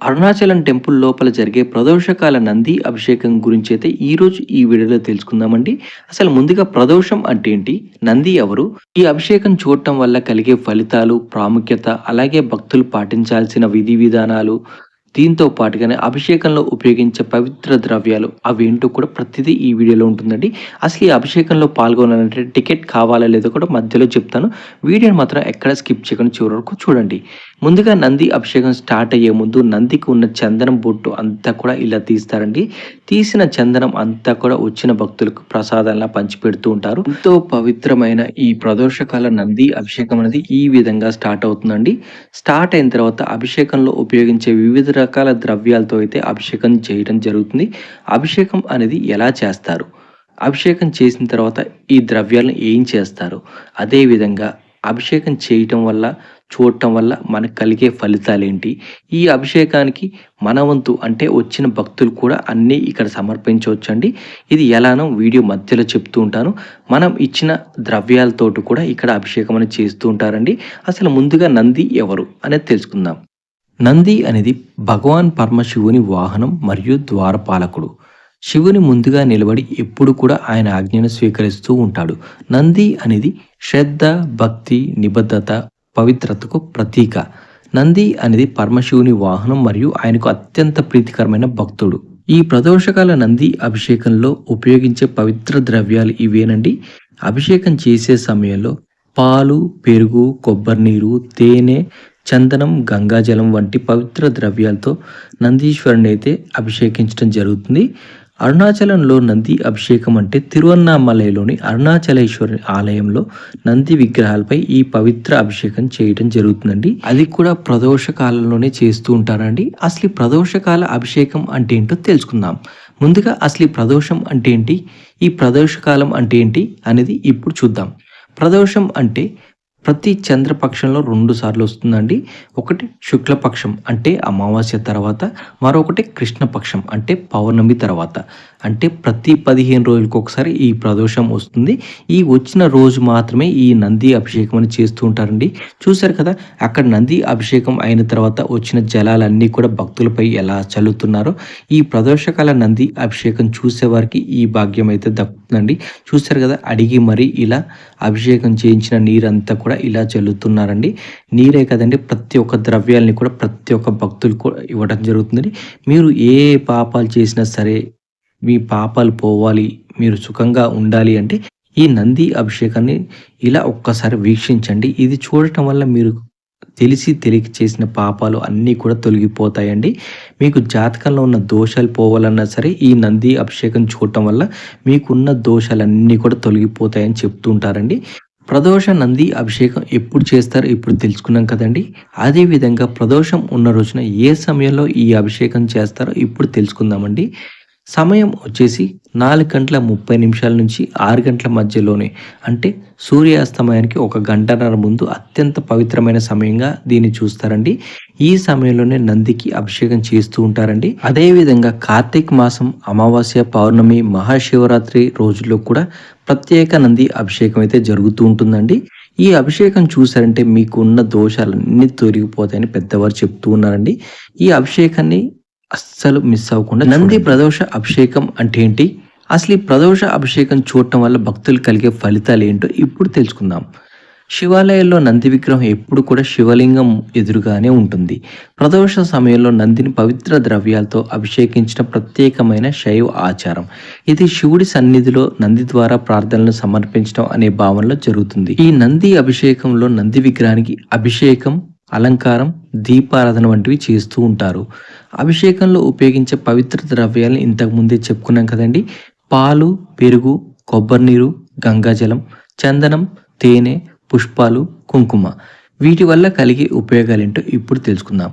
Arunachalam temple లోపల జరిగే ప్రదోషకాల నంది అభిషేకం గురించి అయితే ఈరోజు ఈ వీడియోలో తెలుసుకుందామండి. అసలు ముందుగా ప్రదోషం అంటే ఏంటి? నంది ఎవరు? ఈ అభిషేకం చూడటం వల్ల కలిగే ఫలితాలు, ప్రాముఖ్యత, అలాగే భక్తులు పాటించాల్సిన విధి విధానాలు, దీంతో పాటుగానే అభిషేకంలో ఉపయోగించే పవిత్ర ద్రవ్యాలు అవేంటో కూడా ప్రతిదీ ఈ వీడియోలో ఉంటుందండి. అసలు ఈ అభిషేకంలో పాల్గొనాలంటే టికెట్ కావాలా లేదో కూడా మధ్యలో చెప్తాను. వీడియోని మాత్రం ఎక్కడ స్కిప్ చేయకుండా చివరి వరకు చూడండి. ముందుగా నంది అభిషేకం స్టార్ట్ అయ్యే ముందు నందికి ఉన్న చందనం బొట్టు అంతా కూడా ఇలా తీస్తారండి. తీసిన చందనం అంతా కూడా వచ్చిన భక్తులకు ప్రసాదంలా పంచిపెడుతూ ఉంటారు. ఎంతో పవిత్రమైన ఈ ప్రదోషకాల నంది అభిషేకం అనేది ఈ విధంగా స్టార్ట్ అవుతుందండి. స్టార్ట్ అయిన తర్వాత అభిషేకంలో ఉపయోగించే వివిధ రకాల ద్రవ్యాలతో అయితే అభిషేకం చేయడం జరుగుతుంది. అభిషేకం అనేది ఎలా చేస్తారు, అభిషేకం చేసిన తర్వాత ఈ ద్రవ్యాలను ఏం చేస్తారు, అదేవిధంగా అభిషేకం చేయటం వల్ల చూడటం వల్ల మనకు కలిగే ఫలితాలేంటి, ఈ అభిషేకానికి మన వంతు అంటే వచ్చిన భక్తులు కూడా అన్నీ ఇక్కడ సమర్పించవచ్చండి. ఇది ఎలానో వీడియో మధ్యలో చెప్తూ ఉంటాను. మనం ఇచ్చిన ద్రవ్యాలతోటి కూడా ఇక్కడ అభిషేకం అనేది చేస్తూ ఉంటారండి. అసలు ముందుగా నంది ఎవరు అనేది తెలుసుకుందాం. నంది అనేది భగవాన్ పరమశివుని వాహనం మరియు ద్వారపాలకుడు. శివుని ముందుగా నిలబడి ఎప్పుడు కూడా ఆయన ఆజ్ఞను స్వీకరిస్తూ ఉంటాడు. నంది అనేది శ్రద్ధ, భక్తి, నిబద్ధత, పవిత్రతకు ప్రతీక. నంది అనేది పరమశివుని వాహనం మరియు ఆయనకు అత్యంత ప్రీతికరమైన భక్తుడు. ఈ ప్రదోషకాల నంది అభిషేకంలో ఉపయోగించే పవిత్ర ద్రవ్యాలు ఇవేనండి. అభిషేకం చేసే సమయంలో పాలు, పెరుగు, కొబ్బరి నీరు, తేనె, చందనం, గంగాజలం వంటి పవిత్ర ద్రవ్యాలతో నందీశ్వరుని అయితే అభిషేకించడం జరుగుతుంది. అరుణాచలంలో నంది అభిషేకం అంటే తిరువన్నామలైలోని అరుణాచలేశ్వరి ఆలయంలో నంది విగ్రహాలపై ఈ పవిత్ర అభిషేకం చేయడం జరుగుతుందండి. అది కూడా ప్రదోష కాలంలోనే చేస్తూ ఉంటారండి. అసలు ఈ ప్రదోషకాల అభిషేకం అంటే ఏంటో తెలుసుకుందాం. ముందుగా అసలు ఈ ప్రదోషం అంటే ఏంటి, ఈ ప్రదోషకాలం అంటే ఏంటి అనేది ఇప్పుడు చూద్దాం. ప్రదోషం అంటే ప్రతి చంద్రపక్షంలో 2 సార్లు వస్తుందండి. ఒకటి శుక్లపక్షం అంటే అమావాస్య తర్వాత, మరొకటి కృష్ణపక్షం అంటే పౌర్ణమి తర్వాత. అంటే ప్రతి 15 రోజులకు ఒకసారి ఈ ప్రదోషం వస్తుంది. ఈ వచ్చిన రోజు మాత్రమే ఈ నంది అభిషేకం అని చేస్తూ ఉంటారండి. చూశారు కదా, అక్కడ నంది అభిషేకం అయిన తర్వాత వచ్చిన జలాలన్నీ కూడా భక్తులపై ఎలా చల్లుతున్నారో, ఈ ప్రదోషకాల నంది అభిషేకం చూసేవారికి ఈ భాగ్యం అయితే దక్కుతుందండి. చూశారు కదా, అడిగి మరీ ఇలా అభిషేకం చేయించిన నీరంతా కూడా ఇలా చల్లుతున్నారండి. నీరే కదండి, ప్రతి ఒక్క ద్రవ్యాలని కూడా ప్రతి ఒక్క భక్తులకు ఇవ్వడం జరుగుతుంది. మీరు ఏ పాపాలు చేసినా సరే, మీ పాపాలు పోవాలి, మీరు సుఖంగా ఉండాలి అంటే ఈ నంది అభిషేకాన్ని ఇలా ఒక్కసారి వీక్షించండి. ఇది చూడటం వల్ల మీరు తెలిసి తెలియక చేసిన పాపాలు అన్నీ కూడా తొలగిపోతాయండి. మీకు జాతకంలో ఉన్న దోషాలు పోవాలన్నా సరే ఈ నంది అభిషేకం చూడటం వల్ల మీకున్న దోషాలన్నీ కూడా తొలగిపోతాయని చెప్తూ ఉంటారండి. ప్రదోష నంది అభిషేకం ఎప్పుడు చేస్తారో ఇప్పుడు తెలుసుకున్నాం కదండి. అదేవిధంగా ప్రదోషం ఉన్న రోజున ఏ సమయంలో ఈ అభిషేకం చేస్తారో ఇప్పుడు తెలుసుకుందామండి. సమయం వచ్చేసి 4:30 నుంచి 6 గంటల మధ్యలోనే, అంటే సూర్యాస్తమయానికి 1 గంటన్నర ముందు అత్యంత పవిత్రమైన సమయంగా దీన్ని చూస్తారండి. ఈ సమయంలోనే నందికి అభిషేకం చేస్తూ ఉంటారండి. అదేవిధంగా కార్తీక మాసం అమావాస్య, పౌర్ణమి, మహాశివరాత్రి రోజుల్లో కూడా ప్రత్యేక నంది అభిషేకం అయితే జరుగుతూ ఉంటుందండి. ఈ అభిషేకం చూసారంటే మీకు ఉన్న దోషాలన్నీ తొలగిపోతాయని పెద్దవారు చెప్తూ ఉన్నారండి. ఈ అభిషేకాన్ని అస్సలు మిస్ అవ్వకుండా నంది ప్రదోష అభిషేకం అంటే ఏంటి, అసలు ఈ ప్రదోష అభిషేకం చూడటం వల్ల భక్తులు కలిగే ఫలితాలు ఏంటో ఇప్పుడు తెలుసుకుందాం. శివాలయాల్లో నంది విగ్రహం ఎప్పుడు కూడా శివలింగం ఎదురుగానే ఉంటుంది. ప్రదోష సమయంలో నందిని పవిత్ర ద్రవ్యాలతో అభిషేకించిన ప్రత్యేకమైన శైవ ఆచారం. ఇది శివుడి సన్నిధిలో నంది ద్వారా ప్రార్థనలు సమర్పించడం అనే భావనలో జరుగుతుంది. ఈ నంది అభిషేకంలో నంది విగ్రహానికి అభిషేకం, అలంకారం, దీపారాధన వంటివి చేస్తూ ఉంటారు. అభిషేకంలో ఉపయోగించే పవిత్ర ద్రవ్యాలను ఇంతకు ముందే చెప్పుకున్నాం కదండి. పాలు, పెరుగు, కొబ్బరి నీరు, గంగాజలం, చందనం, తేనె, పుష్పాలు, కుంకుమ. వీటి వల్ల కలిగే ఉపయోగాలేంటో ఇప్పుడు తెలుసుకుందాం.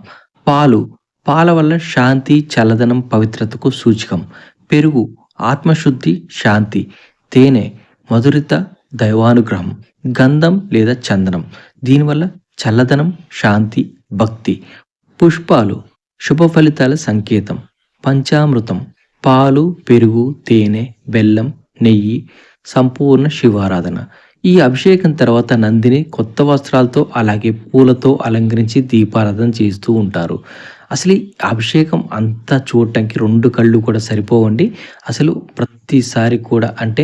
పాలు, పాల వల్ల శాంతి, చల్లదనం, పవిత్రతకు సూచకం. పెరుగు ఆత్మశుద్ధి, శాంతి. తేనె మధురిత, దైవానుగ్రహం. గంధం లేదా చందనం, దీనివల్ల చల్లదనం, శాంతి, భక్తి. పుష్పాలు శుభ ఫలితాల సంకేతం. పంచామృతం పాలు, పెరుగు, తేనె, బెల్లం, నెయ్యి, సంపూర్ణ శివారాధన. ఈ అభిషేకం తర్వాత నందిని కొత్త వస్త్రాలతో అలాగే పూలతో అలంకరించి దీపారాధన చేస్తూ ఉంటారు. అసలు ఈ అభిషేకం అంతా చూడటానికి 2 కళ్ళు కూడా సరిపోవండి. అసలు ప్రతిసారి కూడా అంటే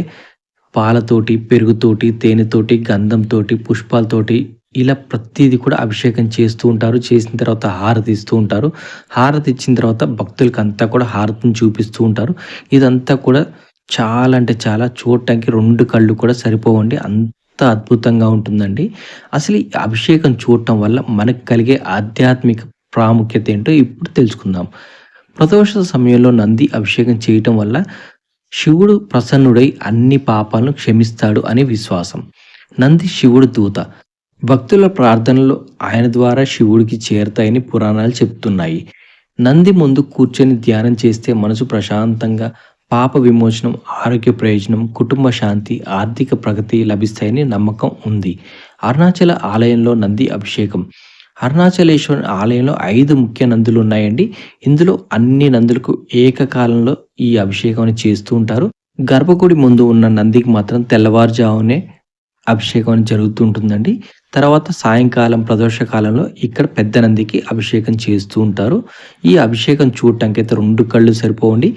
పాలతోటి, పెరుగుతోటి, తేనెతోటి, గంధంతోటి, పుష్పాలతోటి ఇలా ప్రతీది కూడా అభిషేకం చేస్తూ ఉంటారు. చేసిన తర్వాత హారతి ఇస్తూ ఉంటారు. హారతి ఇచ్చిన తర్వాత భక్తులకంతా కూడా హారతిని చూపిస్తూ ఉంటారు. ఇదంతా కూడా చాలా అంటే చాలా చూడటానికి 2 కళ్ళు కూడా సరిపోవండి. అంత అద్భుతంగా ఉంటుందండి. అసలు ఈ అభిషేకం చూడటం వల్ల మనకు కలిగే ఆధ్యాత్మిక ప్రాముఖ్యత ఏంటో ఇప్పుడు తెలుసుకుందాం. ప్రదోష సమయంలో నంది అభిషేకం చేయటం వల్ల శివుడు ప్రసన్నుడై అన్ని పాపాలను క్షమిస్తాడు అని విశ్వాసం. నంది శివుడు దూత. భక్తుల ప్రార్థనలు ఆయన ద్వారా శివుడికి చేరతాయని పురాణాలు చెప్తున్నాయి. నంది ముందు కూర్చొని ధ్యానం చేస్తే మనసు ప్రశాంతంగా, పాప విమోచనం, ఆరోగ్య ప్రయోజనం, కుటుంబ శాంతి, ఆర్థిక ప్రగతి లభిస్తాయని నమ్మకం ఉంది. అరుణాచల ఆలయంలో నంది అభిషేకం. అరుణాచలేశ్వరుని ఆలయంలో 5 ముఖ్య నందులు ఉన్నాయండి. ఇందులో అన్ని నందులకు ఏకకాలంలో ఈ అభిషేకం చేస్తూ ఉంటారు. గర్భగుడి ముందు ఉన్న నందికి మాత్రం తెల్లవారుజామునే అభిషేకం జరుగుతూ ఉంటుందండి. తర్వాత సాయంకాలం ప్రదోష కాలంలో ఇక్కడ పెద్ద నందికి అభిషేకం చేస్తూ ఉంటారు. ఈ అభిషేకం చూడటానికైతే 2 కళ్ళు సరిపోవండి.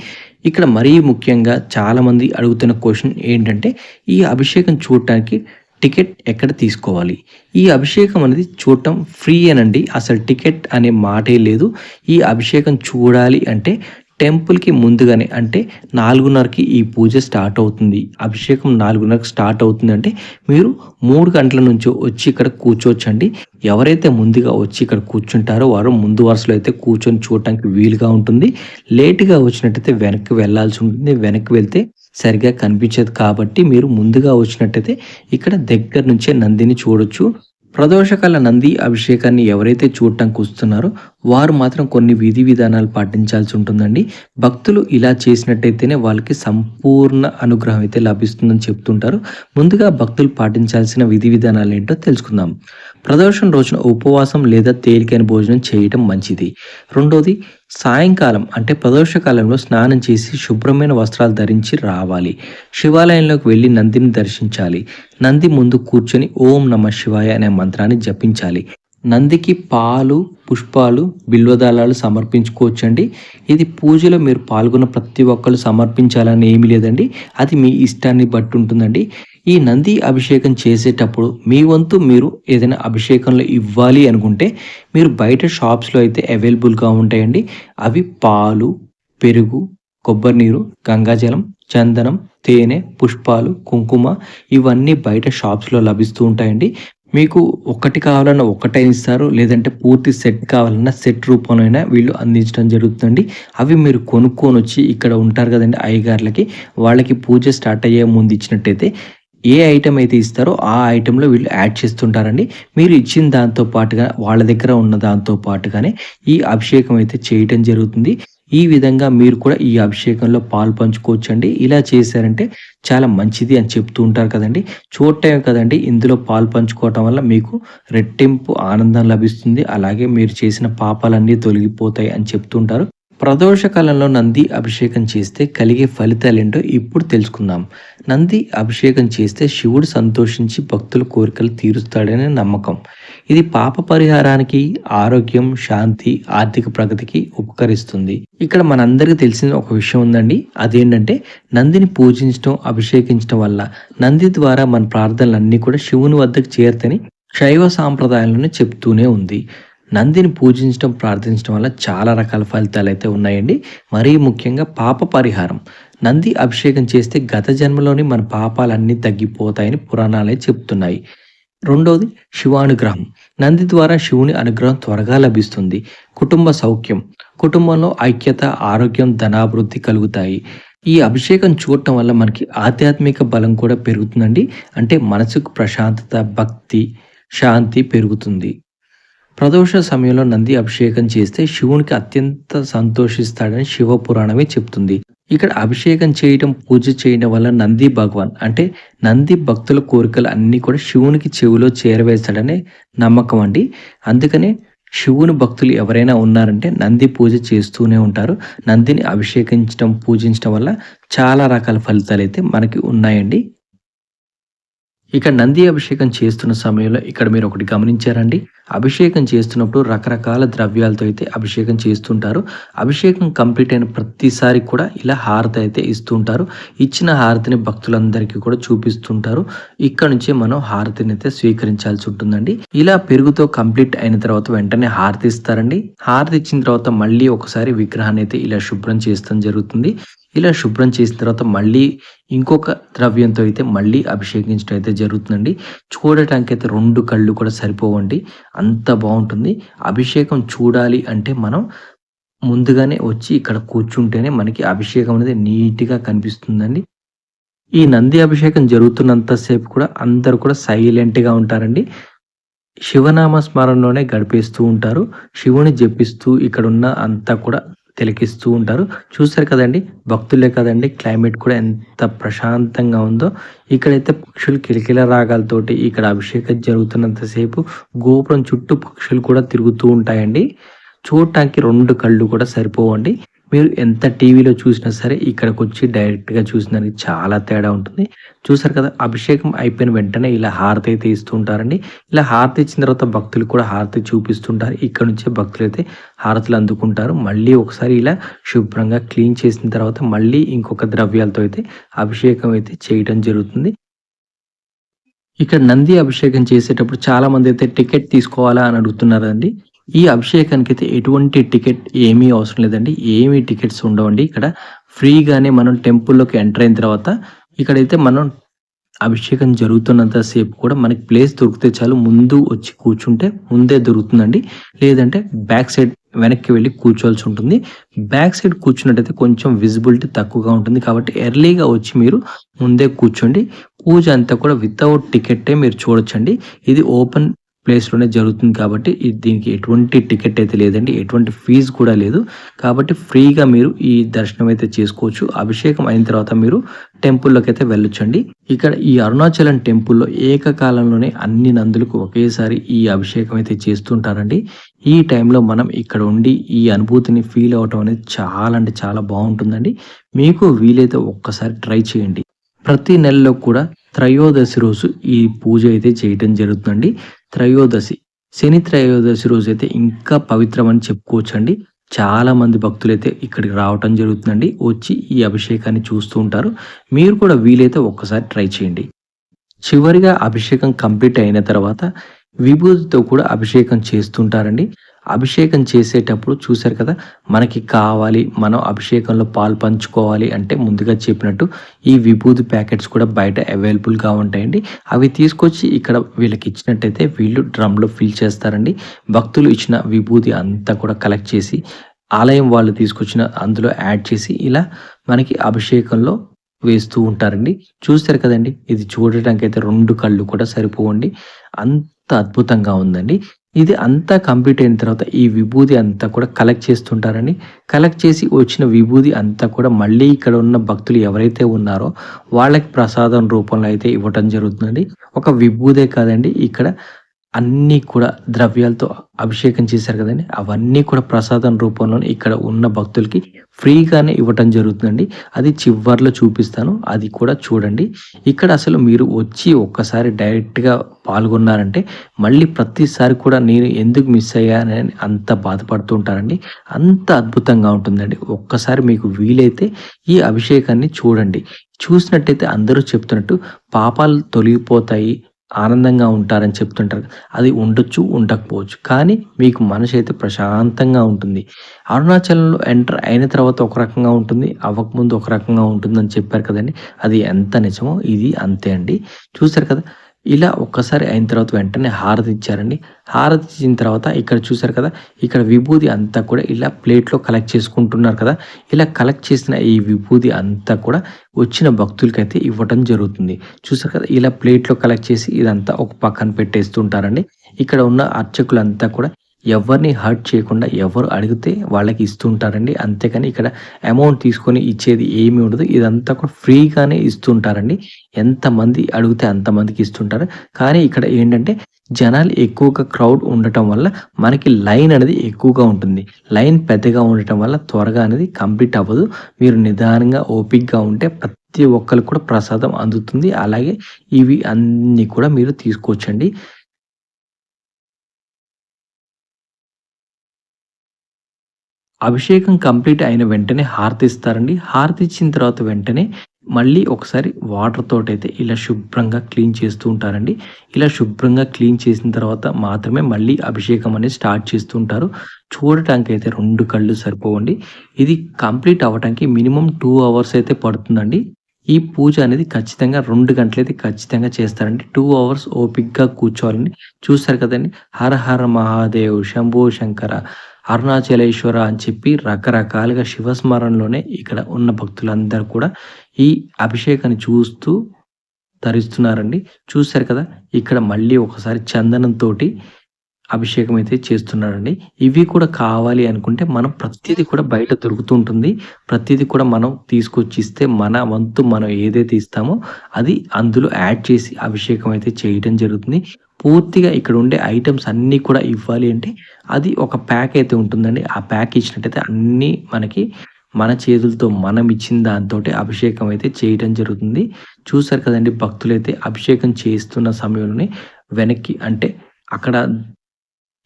ఇక్కడ మరీ ముఖ్యంగా చాలామంది అడుగుతున్న క్వశ్చన్ ఏంటంటే, ఈ అభిషేకం చూడటానికి టికెట్ ఎక్కడ తీసుకోవాలి? ఈ అభిషేకం అనేది చూడటం ఫ్రీ అనండి. అసలు టికెట్ అనే మాటే లేదు. ఈ అభిషేకం చూడాలి అంటే టెంపుల్‌కి ముందుగానే అంటే 4:30కి ఈ పూజ స్టార్ట్ అవుతుంది. అభిషేకం 4:30కి స్టార్ట్ అవుతుందంటే మీరు 3 గంటల నుంచి వచ్చి ఇక్కడ కూర్చోవచ్చండి. ఎవరైతే ముందుగా వచ్చి ఇక్కడ కూర్చుంటారో వారు ముందు వరుసలో అయితే కూర్చొని చూడటానికి వీలుగా ఉంటుంది. లేట్‌గా వచ్చినట్టయితే వెనక్కి వెళ్ళాల్సి ఉంటుంది. వెనక్కి వెళ్తే సరిగ్గా కనిపించదు కాబట్టి మీరు ముందుగా వచ్చినట్టయితే ఇక్కడ దగ్గర నుంచే నందిని చూడొచ్చు. ప్రదోషకాల నంది అభిషేకాన్ని ఎవరైతే చూడటానికి వస్తున్నారో వారు మాత్రం కొన్ని విధి విధానాలు పాటించాల్సి ఉంటుందండి. భక్తులు ఇలా చేసినట్టయితేనే వాళ్ళకి సంపూర్ణ అనుగ్రహం అయితే లభిస్తుందని చెప్తుంటారు. ముందుగా భక్తులు పాటించాల్సిన విధి విధానాలు ఏంటో తెలుసుకుందాం. ప్రదోషం రోజున ఉపవాసం లేదా తేలికైన భోజనం చేయటం మంచిది. రెండోది, సాయంకాలం అంటే ప్రదోష కాలంలో స్నానం చేసి శుభ్రమైన వస్త్రాలు ధరించి రావాలి. శివాలయంలోకి వెళ్ళి నందిని దర్శించాలి. నంది ముందు కూర్చొని ఓం నమ శివాయ అనే మంత్రాన్ని జపించాలి. నందికి పాలు, పుష్పాలు, బిల్వదళాలు సమర్పించుకోవచ్చండి. ఇది పూజలో మీరు పాల్గొన్న ప్రతి ఒక్కరు సమర్పించాలని ఏమీ లేదండి. అది మీ ఇష్టాన్ని బట్టి ఉంటుందండి. ఈ నంది అభిషేకం చేసేటప్పుడు మీ వంతు మీరు ఏదైనా అభిషేకంలో ఇవ్వాలి అనుకుంటే మీరు బయట షాప్స్లో అయితే అవైలబుల్గా ఉంటాయండి. అవి పాలు, పెరుగు, కొబ్బరి నీరు, గంగాజలం, చందనం, తేనె, పుష్పాలు, కుంకుమ ఇవన్నీ బయట షాప్స్లో లభిస్తూ ఉంటాయండి. మీకు ఒకటి కావాలన్నా ఒకటే ఇస్తారు. లేదంటే పూర్తి సెట్ కావాలన్నా సెట్ రూపంలో అయినా వీళ్ళు అందించడం జరుగుతుందండి. అవి మీరు కొనుక్కొని వచ్చి ఇక్కడ ఉంటారు కదండి అయ్యగార్లకి, వాళ్ళకి పూజ స్టార్ట్ అయ్యే ముందు ఇచ్చినట్టయితే ఏ ఐటెం అయితే ఇస్తారో ఆ ఐటెంలో వీళ్ళు యాడ్ చేస్తుంటారండి. మీరు ఇచ్చిన దాంతో పాటుగా వాళ్ళ దగ్గర ఉన్న దాంతో పాటుగానే ఈ అభిషేకం అయితే చేయటం జరుగుతుంది. ఈ విధంగా మీరు కూడా ఈ అభిషేకంలో పాలు పంచుకోవచ్చండి. ఇలా చేశారంటే చాలా మంచిది అని చెప్తూ ఉంటారు కదండి. చూడటమే కదండి, ఇందులో పాలు పంచుకోవటం వల్ల మీకు రెట్టింపు ఆనందం లభిస్తుంది. అలాగే మీరు చేసిన పాపాలన్నీ తొలగిపోతాయి అని చెప్తుంటారు. ప్రదోష కాలంలో నంది అభిషేకం చేస్తే కలిగే ఫలితాలేంటో ఇప్పుడు తెలుసుకుందాం. నంది అభిషేకం చేస్తే శివుడు సంతోషించి భక్తుల కోరికలు తీరుస్తాడనే నమ్మకం. ఇది పాప పరిహారానికి, ఆరోగ్యం, శాంతి, ఆర్థిక ప్రగతికి ఉపకరిస్తుంది. ఇక్కడ మనందరికీ తెలిసిన ఒక విషయం ఉందండి. అదేంటంటే నందిని పూజించడం, అభిషేకించడం వల్ల నంది ద్వారా మన ప్రార్థనలన్నీ కూడా శివుని వద్దకు చేరుతని శైవ సాంప్రదాయాలను చెప్తూనే ఉంది. నందిని పూజించడం, ప్రార్థించడం వల్ల చాలా రకాల ఫలితాలు అయితే ఉన్నాయండి. మరీ ముఖ్యంగా పాప పరిహారం. నంది అభిషేకం చేస్తే గత జన్మలోని మన పాపాలన్నీ తగ్గిపోతాయని పురాణాలే చెప్తున్నాయి. రెండోది, శివానుగ్రహం. నంది ద్వారా శివుని అనుగ్రహం త్వరగా లభిస్తుంది. కుటుంబ సౌఖ్యం. కుటుంబంలో ఐక్యత, ఆరోగ్యం, ధనాభివృద్ధి కలుగుతాయి. ఈ అభిషేకం చూడటం వల్ల మనకి ఆధ్యాత్మిక బలం కూడా పెరుగుతుందండి. అంటే మనసుకు ప్రశాంతత, భక్తి, శాంతి పెరుగుతుంది. ప్రదోష సమయంలో నంది అభిషేకం చేస్తే శివునికి అత్యంత సంతోషిస్తాడని శివ పురాణమే చెప్తుంది. ఇక్కడ అభిషేకం చేయటం, పూజ చేయడం వల్ల నంది భగవాన్ అంటే నంది భక్తుల కోరికలు అన్నీ కూడా శివునికి చెవిలో చేరవేస్తాడనే నమ్మకం అండి. అందుకనే శివుని భక్తులు ఎవరైనా ఉన్నారంటే నంది పూజ చేస్తూనే ఉంటారు. నందిని అభిషేకించడం, పూజించడం వల్ల చాలా రకాల ఫలితాలు అయితే మనకి ఉన్నాయండి. ఇక నంది అభిషేకం చేస్తున్న సమయంలో ఇక్కడ మీరు ఒకటి గమనించారండి? అభిషేకం చేస్తున్నప్పుడు రకరకాల ద్రవ్యాలతో అయితే అభిషేకం చేస్తుంటారు. అభిషేకం కంప్లీట్ అయిన ప్రతిసారి కూడా ఇలా హారతి అయితే ఇస్తుంటారు. ఇచ్చిన హారతిని భక్తులందరికీ కూడా చూపిస్తుంటారు. ఇక్కడ నుంచే మనం హారతిని అయితే స్వీకరించాల్సి ఉంటుందండి. ఇలా పెరుగుతో కంప్లీట్ అయిన తర్వాత వెంటనే హారతి ఇస్తారండి. హారతి ఇచ్చిన తర్వాత మళ్ళీ ఒకసారి విగ్రహాన్ని అయితే ఇలా శుభ్రం చేస్తాం జరుగుతుంది. ఇలా శుభ్రం చేసిన తర్వాత మళ్ళీ ఇంకొక ద్రవ్యంతో అయితే మళ్ళీ అభిషేకించడం అయితే జరుగుతుందండి. చూడటానికి అయితే 2 కళ్ళు కూడా సరిపోవండి. అంత బావుంటుంది. అభిషేకం చూడాలి అంటే మనం ముందుగానే వచ్చి ఇక్కడ కూర్చుంటేనే మనకి అభిషేకం అనేది నీట్‌గా కనిపిస్తుందండి. ఈ నంది అభిషేకం జరుగుతున్నంత సేపు కూడా అందరూ కూడా సైలెంట్‌గా ఉంటారండి. శివనామ స్మరణలోనే గడిపేస్తూ ఉంటారు. శివుని జపిస్తూ ఇక్కడున్న అంతా కూడా తిలకిస్తూ ఉంటారు. చూసారు కదండీ! భక్తులే కదండీ! క్లైమేట్ కూడా ఎంత ప్రశాంతంగా ఉందో. ఇక్కడైతే పక్షులు కిలకిల రాగాలతోటి ఇక్కడ అభిషేకం జరుగుతున్నంత సేపు గోపురం చుట్టూ పక్షులు కూడా తిరుగుతూ ఉంటాయండి. చూడటానికి 2 కళ్ళు కూడా సరిపోవండి. మీరు ఎంత టీవీలో చూసినా సరే ఇక్కడికొచ్చి డైరెక్ట్‌గా చూసిన దానికి చాలా తేడా ఉంటుంది. చూసారు కదా! అభిషేకం అయిపోయిన వెంటనే ఇలా హారతి అయితే ఇస్తూ ఉంటారండి. ఇలా హారతి ఇచ్చిన తర్వాత భక్తులు కూడా హారతి చూపిస్తుంటారు. ఇక్కడ నుంచే భక్తులైతే హారతులు అందుకుంటారు. మళ్ళీ ఒకసారి ఇలా శుభ్రంగా క్లీన్ చేసిన తర్వాత మళ్ళీ ఇంకొక ద్రవ్యాలతో అయితే అభిషేకం అయితే చేయటం జరుగుతుంది. ఇక్కడ నంది అభిషేకం చేసేటప్పుడు చాలామంది అయితే టికెట్ తీసుకోవాలా అని అడుగుతున్నారండి. ఈ అభిషేకానికైతే ఎటువంటి టికెట్ ఏమీ అవసరం లేదండి. ఏమీ టికెట్స్ ఉండవండి. ఇక్కడ ఫ్రీగానే మనం టెంపుల్‌లోకి ఎంటర్ అయిన తర్వాత ఇక్కడైతే మనం అభిషేకం జరుగుతున్నంత సేపు కూడా మనకి ప్లేస్ దొరికితే చాలు ముందు వచ్చి కూర్చుంటే ముందే దొరుకుతుందండి. లేదంటే బ్యాక్ సైడ్ వెనక్కి వెళ్లి కూర్చోవాల్సి ఉంటుంది. బ్యాక్ సైడ్ కూర్చున్నట్టయితే కొంచెం విజిబిలిటీ తక్కువగా ఉంటుంది. కాబట్టి ఎర్లీగా వచ్చి మీరు ముందే కూర్చోండి. పూజ అంతా కూడా వితౌట్ టికెట్టే మీరు చూడొచ్చండి. ఇది ఓపెన్ ప్లేస్‌లోనే జరుగుతుంది కాబట్టి దీనికి ఎటువంటి టికెట్ అయితే లేదండి. ఎటువంటి ఫీజు కూడా లేదు. కాబట్టి ఫ్రీగా మీరు ఈ దర్శనం అయితే చేసుకోవచ్చు. అభిషేకం అయిన తర్వాత మీరు టెంపుల్‌లోకైతే వెళ్ళొచ్చండి. ఇక్కడ ఈ అరుణాచలం టెంపుల్‌లో ఏకకాలంలోనే అన్ని నందులకు ఒకేసారి ఈ అభిషేకం అయితే చేస్తుంటారండి. ఈ టైంలో మనం ఇక్కడ ఉండి ఈ అనుభూతిని ఫీల్ అవ్వటం అనేది చాలా అంటే చాలా బావుంటుందండి. మీకు వీలైతే ఒక్కసారి ట్రై చేయండి. ప్రతి నెలలో కూడా త్రయోదశి రోజు ఈ పూజ అయితే చేయటం జరుగుతుందండి. త్రయోదశి, శని త్రయోదశి రోజైతే ఇంకా పవిత్రమని చెప్పుకోవచ్చండి. చాలా మంది భక్తులైతే ఇక్కడికి రావటం జరుగుతుందండి. వచ్చి ఈ అభిషేకాన్ని చూస్తూ ఉంటారు. మీరు కూడా వీలైతే ఒక్కసారి ట్రై చేయండి. చివరిగా అభిషేకం కంప్లీట్ అయిన తర్వాత విభూతితో కూడా అభిషేకం చేస్తుంటారండి. అభిషేకం చేసేటప్పుడు చూసారు కదా! మనకి కావాలి, మనం అభిషేకంలో పాలు పంచుకోవాలి అంటే ముందుగా చెప్పినట్టు ఈ విభూది ప్యాకెట్స్ కూడా బయట అవైలబుల్‌గా ఉంటాయండి. అవి తీసుకొచ్చి ఇక్కడ వీళ్ళకి ఇచ్చినట్టయితే వీళ్ళు డ్రమ్‌లో ఫిల్ చేస్తారండి. భక్తులు ఇచ్చిన విభూది అంతా కూడా కలెక్ట్ చేసి ఆలయం వాళ్ళు తీసుకొచ్చిన అందులో యాడ్ చేసి ఇలా మనకి అభిషేకంలో వేస్తూ ఉంటారండి. చూసారు కదండీ! ఇది చూడటానికైతే 2 కళ్ళు కూడా సరిపోవండి. అంత అద్భుతంగా ఉందండి. ఇది అంతా కంప్లీట్ అయిన తర్వాత ఈ విభూది అంతా కూడా కలెక్ట్ చేస్తుంటారండి. కలెక్ట్ చేసి వచ్చిన విభూది అంతా కూడా మళ్ళీ ఇక్కడ ఉన్న భక్తులు ఎవరైతే ఉన్నారో వాళ్ళకి ప్రసాదం రూపంలో అయితే ఇవ్వటం జరుగుతుందండి. ఒక విభూదే కాదండి, ఇక్కడ అన్నీ కూడా ద్రవ్యాలతో అభిషేకం చేశారు కదండీ! అవన్నీ కూడా ప్రసాదం రూపంలోనే ఇక్కడ ఉన్న భక్తులకి ఫ్రీగానే ఇవ్వటం జరుగుతుందండి. అది చివర్లో చూపిస్తాను. అది కూడా చూడండి. ఇక్కడ అసలు మీరు వచ్చి ఒక్కసారి డైరెక్ట్‌గా పాల్గొన్నారంటే మళ్ళీ ప్రతిసారి కూడా నేను ఎందుకు మిస్ అయ్యానని అంత బాధపడుతూ ఉంటారండి. అంత అద్భుతంగా ఉంటుందండి. ఒక్కసారి మీకు వీలైతే ఈ అభిషేకాన్ని చూడండి. చూసినట్టయితే అందరూ చెప్తున్నట్టు పాపాలు తొలగిపోతాయి, ఆనందంగా ఉంటారని చెప్తుంటారు. అది ఉండొచ్చు, ఉండకపోవచ్చు. కానీ మీకు మనసైతే ప్రశాంతంగా ఉంటుంది. అరుణాచలంలో ఎంటర్ అయిన తర్వాత ఒక రకంగా ఉంటుంది. అవ్వకముందు ఒక రకంగా ఉంటుందని చెప్పారు కదండీ! అది ఎంత నిజమో ఇది అంతే అండి. చూసారు కదా! ఇలా ఒక్కసారి అయిన తర్వాత వెంటనే హారతి ఇచ్చారండి. హారతి ఇచ్చిన తర్వాత ఇక్కడ చూసారు కదా! ఇక్కడ విభూది అంతా కూడా ఇలా ప్లేట్‌లో కలెక్ట్ చేసుకుంటున్నారు కదా! ఇలా కలెక్ట్ చేసిన ఈ విభూది అంతా కూడా వచ్చిన భక్తులకైతే ఇవ్వటం జరుగుతుంది. చూసారు కదా! ఇలా ప్లేట్‌లో కలెక్ట్ చేసి ఇదంతా ఒక పక్కన పెట్టేస్తుంటారండి. ఇక్కడ ఉన్న అర్చకులంతా కూడా ఎవరిని హర్ట్ చేయకుండా ఎవరు అడిగితే వాళ్ళకి ఇస్తుంటారండి. అంతేకాని ఇక్కడ అమౌంట్ తీసుకొని ఇచ్చేది ఏమి ఉండదు. ఇదంతా కూడా ఫ్రీగానే ఇస్తుంటారండి. ఎంతమంది అడిగితే అంతమందికి ఇస్తుంటారు. కానీ ఇక్కడ ఏంటంటే జనాలు ఎక్కువగా క్రౌడ్ ఉండటం వల్ల మనకి లైన్ అనేది ఎక్కువగా ఉంటుంది. లైన్ పెద్దగా ఉండటం వల్ల త్వరగా అనేది కంప్లీట్ అవ్వదు. మీరు నిదానంగా ఓపికగా ఉంటే ప్రతి ఒక్కరికి కూడా ప్రసాదం అందుతుంది. అలాగే ఇవి అన్నీ కూడా మీరు తీసుకోవచ్చండి. అభిషేకం కంప్లీట్ అయిన వెంటనే హారతి ఇస్తారండి. హారతి ఇచ్చిన తర్వాత వెంటనే మళ్ళీ ఒకసారి వాటర్ తోటైతే ఇలా శుభ్రంగా క్లీన్ చేస్తూ ఉంటారండి. ఇలా శుభ్రంగా క్లీన్ చేసిన తర్వాత మాత్రమే మళ్ళీ అభిషేకం అనేది స్టార్ట్ చేస్తూ ఉంటారు. చూడటానికైతే 2 కళ్ళు సరిపోవండి. ఇది కంప్లీట్ అవ్వటానికి మినిమమ్ 2 అవర్స్ అయితే పడుతుందండి. ఈ పూజ అనేది ఖచ్చితంగా 2 గంటలైతే ఖచ్చితంగా చేస్తారండి. 2 అవర్స్ ఓపికగా కూర్చోవాలండి. చూసారు కదండీ! హర హర మహాదేవ్, శంభో శంకర, అరుణాచలేశ్వర అని చెప్పి రకరకాలుగా శివస్మరణలోనే ఇక్కడ ఉన్న భక్తులందరూ కూడా ఈ అభిషేకాన్ని చూస్తూ తరిస్తున్నారండి. చూసారు కదా! ఇక్కడ మళ్ళీ ఒకసారి చందనంతోటి అభిషేకం అయితే చేస్తున్నాడండి. ఇవి కూడా కావాలి అనుకుంటే మనం ప్రతీది కూడా బయట దొరుకుతూ ఉంటుంది. ప్రతీది కూడా మనం తీసుకొచ్చి ఇస్తే మన వంతు మనం ఏదైతే ఇస్తామో అది అందులో యాడ్ చేసి అభిషేకం అయితే చేయడం జరుగుతుంది. పూర్తిగా ఇక్కడ ఉండే ఐటెమ్స్ అన్నీ కూడా ఇవ్వాలి అంటే అది ఒక ప్యాక్ అయితే ఉంటుందండి. ఆ ప్యాక్ ఇచ్చినట్టయితే అన్నీ మనకి మన చేతులతో మనం ఇచ్చిన దాంతోటి అభిషేకం అయితే చేయడం జరుగుతుంది. చూసారు కదండీ! భక్తులైతే అభిషేకం చేస్తున్న సమయంలోనే వెనక్కి అంటే అక్కడ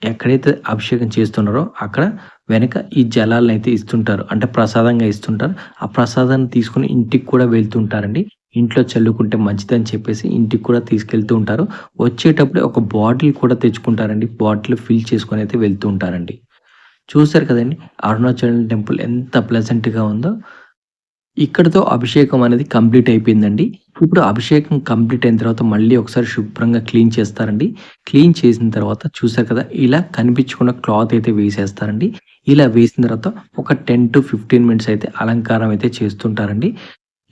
ఎక్కడైతే అభిషేకం చేస్తున్నారో అక్కడ వెనక ఈ జలాలనైతే ఇస్తుంటారు. అంటే ప్రసాదంగా ఇస్తుంటారు. ఆ ప్రసాదాన్ని తీసుకొని ఇంటికి కూడా వెళ్తుంటారండి. ఇంట్లో చల్లుకుంటే మంచిదని చెప్పేసి ఇంటికి కూడా తీసుకెళ్తూ ఉంటారు. వచ్చేటప్పుడే ఒక బాటిల్ కూడా తెచ్చుకుంటారండి. బాటిల్ ఫిల్ చేసుకొని అయితే వెళ్తూ ఉంటారండి. చూసారు కదండీ! అరుణాచలం టెంపుల్ ఎంత ప్లెజెంట్‌గా ఉందో. ఇక్కడితో అభిషేకం అనేది కంప్లీట్ అయిపోయిందండి. ఇప్పుడు అభిషేకం కంప్లీట్ అయిన తర్వాత మళ్ళీ ఒకసారి శుభ్రంగా క్లీన్ చేస్తారండి. క్లీన్ చేసిన తర్వాత చూసారు కదా! ఇలా కనిపించకుండా క్లాత్ అయితే వేసేస్తారండి. ఇలా వేసిన తర్వాత ఒక 10-15 మినిట్స్ అయితే అలంకారం అయితే చేస్తుంటారండి.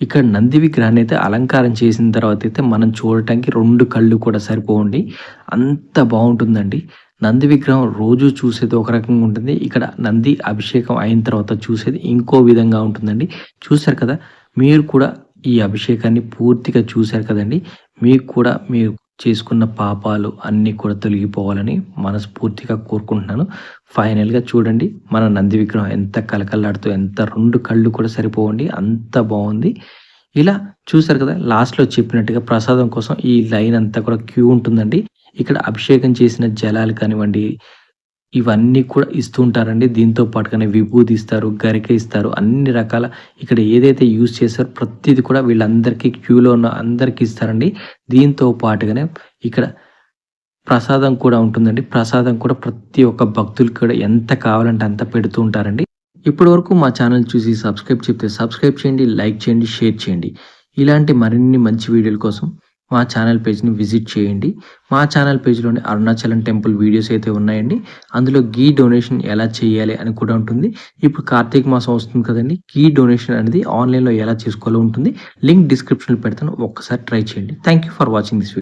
ఇక్కడ నంది విగ్రహాన్ని అయితే అలంకారం చేసిన తర్వాత అయితే మనం చూడటానికి 2 కళ్ళు కూడా సరిపోవండి. అంత బావుంటుందండి. నంది విగ్రహం రోజు చూసేది ఒక రకంగా ఉంటుంది. ఇక్కడ నంది అభిషేకం అయిన తర్వాత చూసేది ఇంకో విధంగా ఉంటుందండి. చూసారు కదా! మీరు కూడా ఈ అభిషేకాన్ని పూర్తిగా చూసారు కదండీ! మీకు కూడా మీరు చేసుకున్న పాపాలు అన్నీ కూడా తొలగిపోవాలని మనస్ఫూర్తిగా కోరుకుంటున్నాను. ఫైనల్‌గా చూడండి మన నంది విగ్రహం ఎంత కళకళలాడుతూ ఎంత 2 కళ్ళు కూడా సరిపోవండి. అంత బావుంది. ఇలా చూసారు కదా! లాస్ట్‌లో చెప్పినట్టుగా ప్రసాదం కోసం ఈ లైన్ అంతా కూడా క్యూ ఉంటుందండి. ఇక్కడ అభిషేకం చేసిన జలాలు కానివ్వండి, ఇవన్నీ కూడా ఇస్తూ ఉంటారండి. దీంతో పాటుగానే విభూది ఇస్తారు, గరిక ఇస్తారు. అన్ని రకాల ఇక్కడ ఏదైతే యూజ్ చేశారో ప్రతీది కూడా వీళ్ళందరికీ క్యూలో ఉన్న అందరికి ఇస్తారండి. దీంతో పాటుగానే ఇక్కడ ప్రసాదం కూడా ఉంటుందండి. ప్రసాదం కూడా ప్రతి ఒక్క భక్తులకి కూడా ఎంత కావాలంటే అంత పెడుతూ ఉంటారండి. ఇప్పటి వరకు మా ఛానల్ చూసి సబ్స్క్రైబ్ చెప్తే సబ్స్క్రైబ్ చేయండి, లైక్ చేయండి, షేర్ చేయండి. ఇలాంటి మరిన్ని మంచి వీడియోల కోసం మా ఛానల్ పేజ్‌ని విజిట్ చేయండి. మా ఛానల్ పేజ్‌లోని అరుణాచలం టెంపుల్ వీడియోస్ అయితే ఉన్నాయండి. అందులో ఘీ డొనేషన్ ఎలా చేయాలి అని కూడా ఉంటుంది. ఇప్పుడు కార్తీక మాసం వస్తుంది కదండీ! ఘీ డొనేషన్ అనేది ఆన్‌లైన్‌లో ఎలా చేసుకోవాలో ఉంటుంది. లింక్ డిస్క్రిప్షన్‌లో పెడతాను. ఒక్కసారి ట్రై చేయండి. Thank you for watching this video.